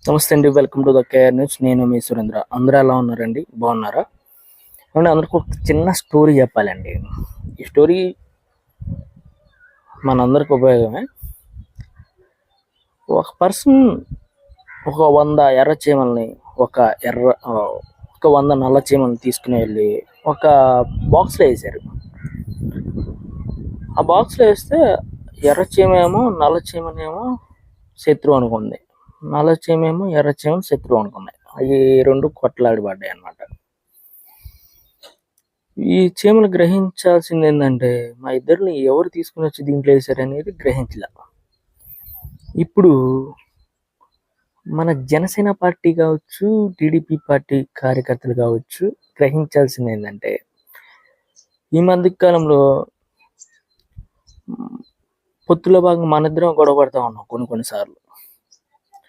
నమస్తే అండి, welcome to the KR news. నేను మీ సురేంద్ర. అందరూ ఎలా ఉన్నారండి? బాగున్నారా? అండి, అందరికి ఒక చిన్న స్టోరీ చెప్పాలండి. ఈ స్టోరీ మనందరికి ఉపయోగమే. ఒక పర్సన్ ఒక 100 ఎర్ర చీమల్ని ఒక 100 నల్ల చీమల్ని తీసుకుని వెళ్ళి ఒక బాక్స్లో వేశారు. ఆ బాక్స్లో వేస్తే ఎర్ర చీమ ఏమో నల్ల చీమనేమో శత్రువు అనుకుంది, నల్ల చీమ ఏమో ఎర్ర చీమ శత్రువు అనుకున్నాయి. అవి రెండు కొట్లాడి పడ్డాయి అన్నమాట. ఈ చీమలు గ్రహించాల్సింది ఏంటంటే, మా ఇద్దరిని ఎవరు తీసుకుని వచ్చి దీంట్లో వేశారు అనేది గ్రహించలే. ఇప్పుడు మన జనసేన పార్టీ కావచ్చు, టీడీపీ పార్టీ కార్యకర్తలు కావచ్చు, గ్రహించాల్సింది ఏంటంటే, ఈ మధ్య కాలంలో పొత్తులో భాగంగా మన ఇద్దరం గొడవ పడతా ఉన్నాం కొన్నిసార్లు.